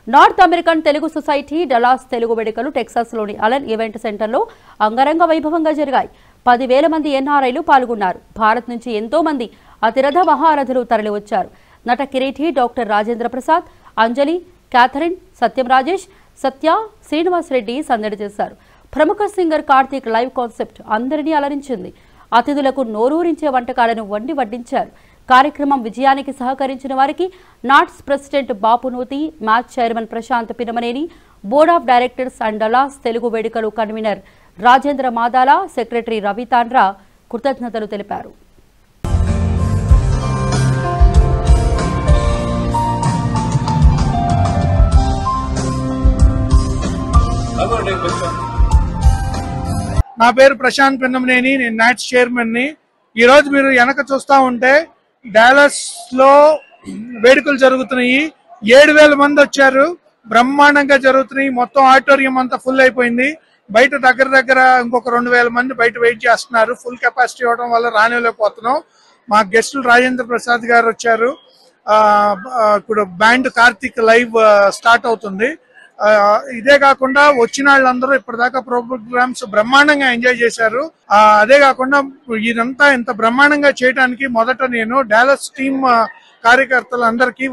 North American Telugu society Dallas Telugu వేడుకలు టెక్సాస్లోని Alan event సెంటర్లో అంగరంగ వైభవంగా జరిగాయి. 10,000 మంది ఎన్ఆర్ఐలు పాల్గొన్నారు. భారత్ నుంచి ఎంతో మంది అతిరథ మహారథులు తరలివచ్చారు. నట కిరీటి డాక్టర్ రాజేంద్ర ప్రసాద్, అంజలి, క్యాథరిన్, సత్యం రాజేష్, సత్య, శ్రీనివాస్ రెడ్డి సందడి చేశారు. ప్రముఖ సింగర్ కార్తీక్ లైవ్ కాన్సెప్ట్ అందరినీ అలరించింది. అతిథులకు నోరూరించే వంటకాలను వండి వడ్డించారు. కార్యక్రమం విజయానికి సహకరించిన వారికి NATS president Bapunuthi, match chairman Prashanth Pinamaneni, board of directors and Dallas Telugu Vedukalu convener Rajendra Madala, secretary Ravi Tandra కృతజ్ఞతలు తెలిపారు. నా పేరు ప్రశాంత్ పిన్నమనేని, నేను నాట్స్ చైర్మన్ ని. ఈ రోజు మీరు వెనక చూస్తా ఉంటే డాలస్ లో వేడుకలు జరుగుతున్నాయి. 7,000 మంది వచ్చారు. బ్రహ్మాండంగా జరుగుతున్నాయి. మొత్తం ఆడిటోరియం అంతా ఫుల్ అయిపోయింది. బయట దగ్గర ఇంకొక 2,000 మంది బయట వెయిట్ చేస్తున్నారు. ఫుల్ కెపాసిటీ ఇవ్వడం వల్ల రానివ్వలేకపోతున్నాం. మా గెస్టులు రాజేంద్ర ప్రసాద్ గారు వచ్చారు. ఇప్పుడు బ్యాండ్ కార్తీక్ లైవ్ స్టార్ట్ అవుతుంది. ఇదే కాకుండా వచ్చిన వాళ్ళందరూ ఇప్పటిదాకా ప్రోగ్రామ్స్ బ్రహ్మాండంగా ఎంజాయ్ చేశారు. అదే కాకుండా ఇదంతా ఇంత బ్రహ్మాండంగా చేయడానికి మొదట నేను డాలస్ టీమ్ కార్యకర్తలందరికీ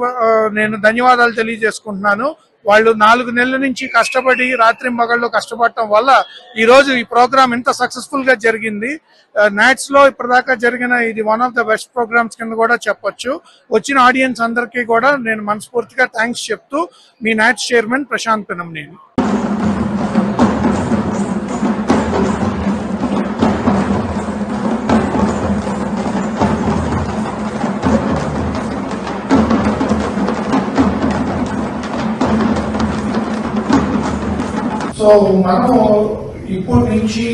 నేను ధన్యవాదాలు తెలియజేసుకుంటున్నాను. వాళ్ళు 4 నెలల నుంచి కష్టపడి రాత్రి మగళ్ళు కష్టపడటం వల్ల ఈ రోజు ఈ ప్రోగ్రామ్ ఇంత సక్సెస్ఫుల్ గా జరిగింది. నాట్స్ లో ఇప్పటిదాకా జరిగిన ఇది one of the best programs కింద కూడా చెప్పొచ్చు. వచ్చిన ఆడియన్స్ అందరికీ కూడా నేను మనస్ఫూర్తిగా థ్యాంక్స్ చెప్తూ మీ నాట్స్ చైర్మన్ ప్రశాంత్ పినమనేని. సో మనం ఇప్పుడు నుంచి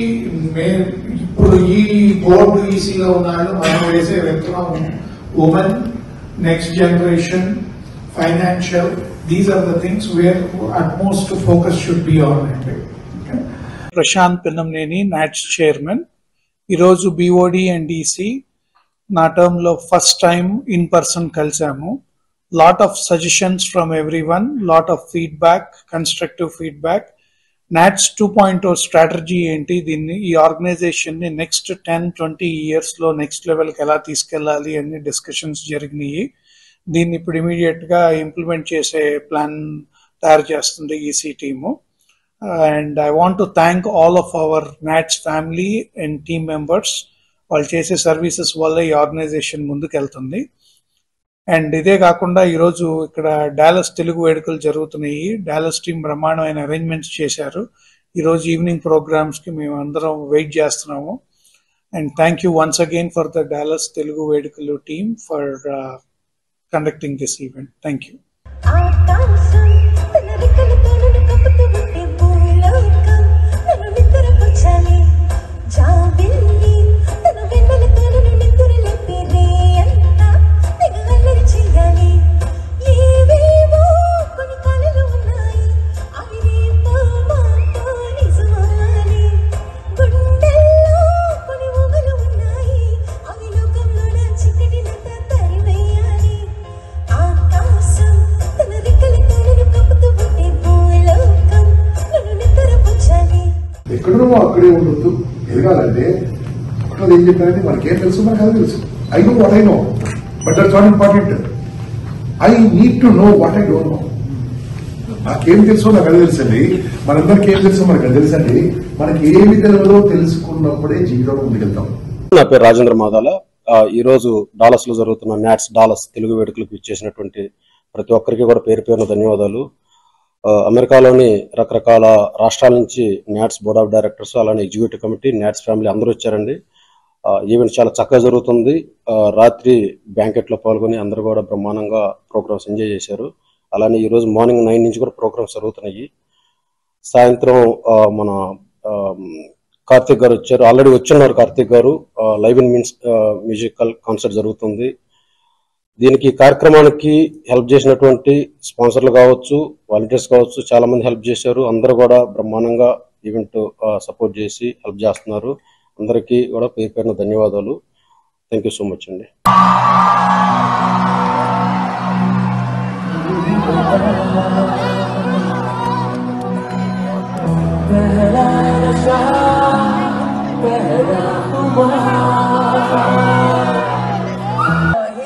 ఇప్పుడు ఈ బోర్డు ఈసీలో ఉన్నాడు మనం వేసే విత్తనం women, next generation, financial, these are the things where utmost focus should be on. Prashanth Pinnamaneni, NATS chairman. ఈరోజు బిఓడి అండ్ ఈసీ నా టర్మ్ లో ఫస్ట్ టైం ఇన్ పర్సన్ కలిసాము. Lot of suggestions from everyone, lot of feedback, constructive feedback. NATS 2.0 strategy ఏంటి, దీన్ని ఈ organization ని next 10-20 years లో next level కి ఎలా తీసుకెళ్లాలి అన్ని డిస్కషన్స్ జరిగినాయి. దీన్ని ఇప్పుడు ఇమీడియట్ గా ఇంప్లిమెంట్ చేసే ప్లాన్ తయారు చేస్తుంది EC team. And I want to thank all of our NATS family and team members. వాళ్ళు చేసే సర్వీసెస్ వల్ల ఈ ఆర్గనైజేషన్ ముందుకు వెళ్తుంది. అండ్ ఇదే కాకుండా ఈరోజు ఇక్కడ డాలస్ తెలుగు వేడుకలు జరుగుతున్నాయి. డాలస్ టీం బ్రహ్మాండమైన అరేంజ్మెంట్స్ చేశారు. ఈరోజు ఈవినింగ్ ప్రోగ్రామ్స్ కి మేము అందరం వెయిట్ చేస్తున్నాము. And thank you once again for the Dallas Telugu Vedukalu team for conducting this event. Thank you. ఎక్కడో అక్కడే ఉండొద్దు. ఎదగాలంటే అక్కడ ఏం చెప్పారంటే మనకేం తెలుసు, మనకు అది తెలుసు. I know what I know, but that's not important. I need to know what I don't know. నాకేం తెలుసో నాకు అది తెలుసండి. మనందరికి ఏం తెలుసో మనకు అది తెలుసండి. మనకి ఏమి తెలియదో తెలుసుకున్నప్పుడే జీవితంలో ముందుకెళ్తాం. నా పేరు రాజేంద్ర మాదాల. ఈ రోజు డాలస్ లో జరుగుతున్న నాట్స్ డాలస్ తెలుగు వేడుకలకు ఇచ్చేసినటువంటి ప్రతి ఒక్కరికి కూడా పేరు పేరున ధన్యవాదాలు. అమెరికాలోని రకరకాల రాష్ట్రాల నుంచి నాట్స్ బోర్డ్ ఆఫ్ డైరెక్టర్స్, అలానే ఎగ్జిక్యూటివ్ కమిటీ, నాట్స్ ఫ్యామిలీ అందరూ వచ్చారండి. ఈవెంట్ చాలా చక్కగా జరుగుతుంది. రాత్రి బ్యాంకెట్ లో పాల్గొని అందరూ కూడా బ్రహ్మాండంగా ప్రోగ్రామ్స్ ఎంజాయ్ చేశారు. అలానే ఈ రోజు మార్నింగ్ 9 నుంచి కూడా ప్రోగ్రామ్స్ జరుగుతున్నాయి. సాయంత్రం మన కార్తీక్ గారు వచ్చారు, ఆల్రెడీ వచ్చున్నారు. కార్తీక్ గారు live in means musical concert జరుగుతుంది. దీనికి కార్యక్రమానికి హెల్ప్ చేసినటువంటి స్పాన్సర్లు కావచ్చు, వాలంటీర్స్ కావచ్చు, చాలా మంది హెల్ప్ చేశారు. అందరూ కూడా బ్రహ్మాండంగా ఈవెంట్ సపోర్ట్ చేసి హెల్ప్ చేస్తున్నారు. అందరికీ కూడా పేరు పేరున ధన్యవాదాలు. థ్యాంక్ యూ సో మచ్ అండి. Thank you. He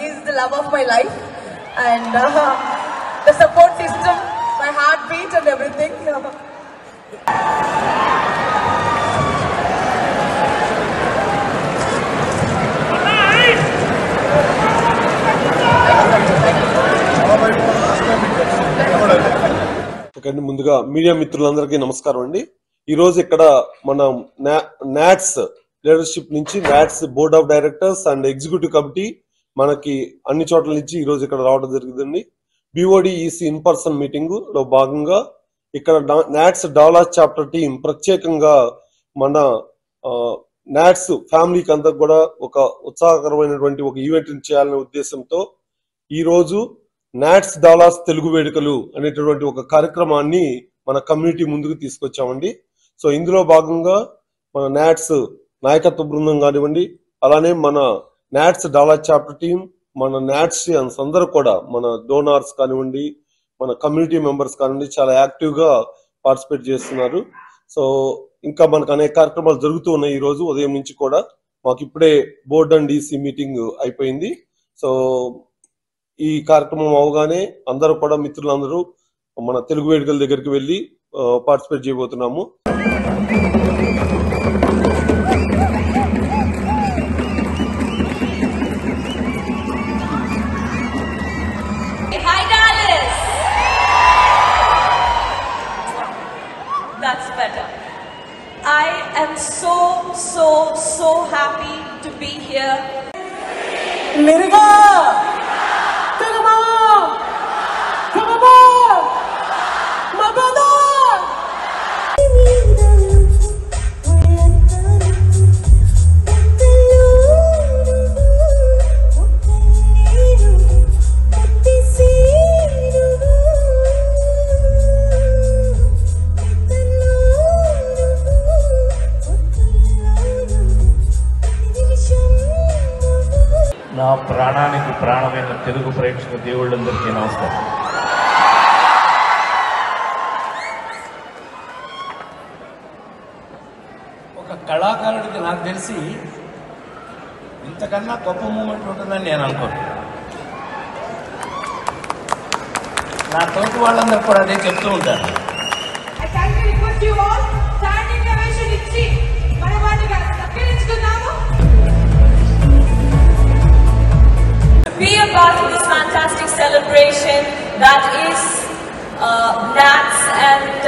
is the love of my life, and the support system, my heartbeat and everything. ముందుగా మీడియా మిత్రులందరికీ నమస్కారం అండి. ఈ రోజు ఇక్కడ మనం నాట్స్ లీడర్షిప్ నుంచి NATS board of directors and executive committee మనకి అన్ని చోట్ల నుంచి ఈ రోజు ఇక్కడ రావడం జరిగిందండి. BODEC ఇన్ పర్సన్ మీటింగ్ లో భాగంగా ఇక్కడ నాట్స్ డాలస్ చాప్టర్ టీం ప్రత్యేకంగా మన నాట్స్ ఫ్యామిలీకి అంతా కూడా ఒక ఉత్సాహకరమైనటువంటి ఒక ఈవెంట్ చేయాలనే ఉద్దేశంతో ఈ రోజు నాట్స్ డాలస్ తెలుగు వేడుకలు అనేటటువంటి ఒక కార్యక్రమాన్ని మన కమ్యూనిటీ ముందుకు తీసుకొచ్చామండి. సో ఇందులో భాగంగా మన నాట్స్ నాయకత్వ బృందం కానివ్వండి, అలానే మన నాట్స్ డాలస్ చాప్టర్ టీం, మన నాట్సియన్స్ అందరూ కూడా, మన డోనార్స్ కానివ్వండి, మన కమ్యూనిటీ మెంబర్స్ కానివ్వండి, చాలా యాక్టివ్ గా పార్టిసిపేట్ చేస్తున్నారు. సో ఇంకా మనకు అనేక కార్యక్రమాలు జరుగుతూ ఉన్నాయి. ఈ రోజు ఉదయం నుంచి కూడా మాకు ఇప్పుడే బోర్డ్ అండ్ DC మీటింగ్ అయిపోయింది. సో ఈ కార్యక్రమం అవగానే అందరూ కూడా మిత్రులందరూ మన తెలుగు వేడుకల దగ్గరికి వెళ్ళి పార్టిసిపేట్ చేయబోతున్నాము. Hi Dallas. That's better. I am so happy to be here. Mirga! నా ప్రాణానికి ప్రాణమైన తెలుగు ప్రేక్షక దేవుళ్ళందరికీ నమస్కారం. ఒక కళాకారుడికి నాకు తెలిసి ఇంతకన్నా గొప్ప మూమెంట్ ఉంటుందని నేను అనుకోను. నా తోటి వాళ్ళందరూ కూడా అదే చెప్తూ ఉంటారు. Be a part of this fantastic celebration that is NATS, and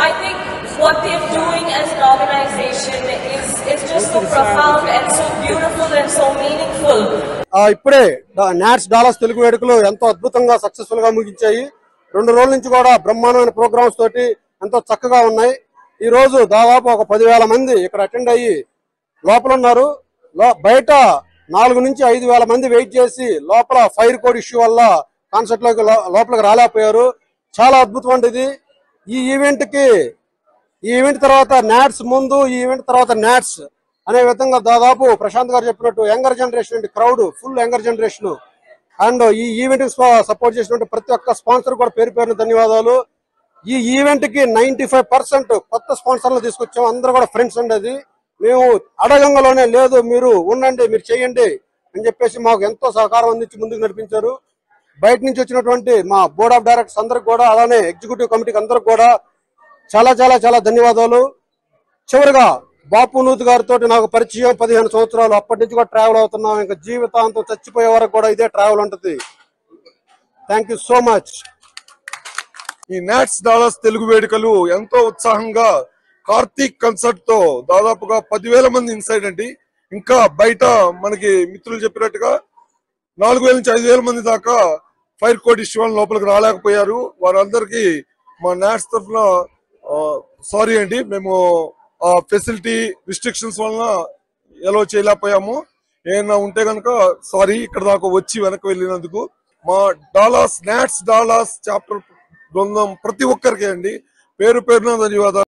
I think what they're doing as an organization is just so profound and so beautiful and so meaningful. ఇప్పుడే నాట్స్ డాలస్ తెలుగు వేడుకలు ఎంతో అద్భుతంగా successful గా ముగించాయి. 2 రోజుల నుంచి కూడా బ్రహ్మాండమైన programmes తోటి ఎంతో చక్కగా ఉన్నాయి. ఈ రోజు దాదాపు ఒక 10,000 మంది ఇక్కడ అటెండ్ అయ్యి లోపల ఉన్నారు. బయట 4 నుంచి 5,000 మంది వెయిట్ చేసి లోపల ఫైర్ కోడ్ ఇష్యూ వల్ల కాన్సర్ట్ లోపలికి రాలేకపోయారు. చాలా అద్భుతమైనది. ఈ ఈవెంట్ తర్వాత నాట్స్ ముందు, ఈ ఈవెంట్ తర్వాత నాట్స్ అనే విధంగా దాదాపు ప్రశాంత్ గారు చెప్పినట్టు younger generation crowd, full younger generation. And ఈ ఈవెంట్ సపోర్ట్ చేసినట్టు ప్రతి ఒక్క స్పాన్సర్ కూడా పేరు పేరున ధన్యవాదాలు. ఈ ఈవెంట్ కి 95% కొత్త స్పాన్సర్లు తీసుకొచ్చాము. అందరూ కూడా ఫ్రెండ్స్ అండి. అది మేము అడగంగాలోనే లేదు, మీరు ఉండండి, మీరు చేయండి అని చెప్పేసి మాకు ఎంతో సహకారం అందించి ముందుకు నడిపించారు. బయట నుంచి వచ్చినటువంటి మా బోర్డ్ ఆఫ్ డైరెక్టర్స్ అందరికి కూడా, అలానే ఎగ్జిక్యూటివ్ కమిటీకి అందరికి కూడా చాలా చాలా చాలా ధన్యవాదాలు. చివరిగా బాపు నూత్ గారితో నాకు పరిచయం 15 సంవత్సరాలు. అప్పటి నుంచి కూడా ట్రావెల్ అవుతున్నాం. ఇంకా జీవితాంతం చచ్చిపోయే వరకు కూడా ఇదే ట్రావెల్ ఉంటుంది. Thank you so much. ఈ నాట్స్ డాలస్ తెలుగు వేడుకలు ఎంతో ఉత్సాహంగా కార్తీక్ కన్సర్ట్ తో దాదాపుగా 10,000 మంది ఇన్సైడ్ అండి. ఇంకా బయట మనకి మిత్రులు చెప్పినట్టుగా 4,000 నుంచి 5,000 మంది దాకా ఫైర్ కోడ్ ఇష్యూ వల్ల లోపలికి రాలేకపోయారు. వారందరికీ మా నాట్స్ తరఫున సారీ అండి. మేము ఆ ఫెసిలిటీ రిస్ట్రిక్షన్స్ వలన ఎలా చేయలేకపోయాము. ఏమైనా ఉంటే కనుక సారీ, ఇక్కడ దాకా వచ్చి వెనక్కి వెళ్ళినందుకు. మా నాట్స్ డాలస్ చాప్టర్ బృందం ప్రతి ఒక్కరికి అండి పేరు పేరున ధన్యవాదాలు.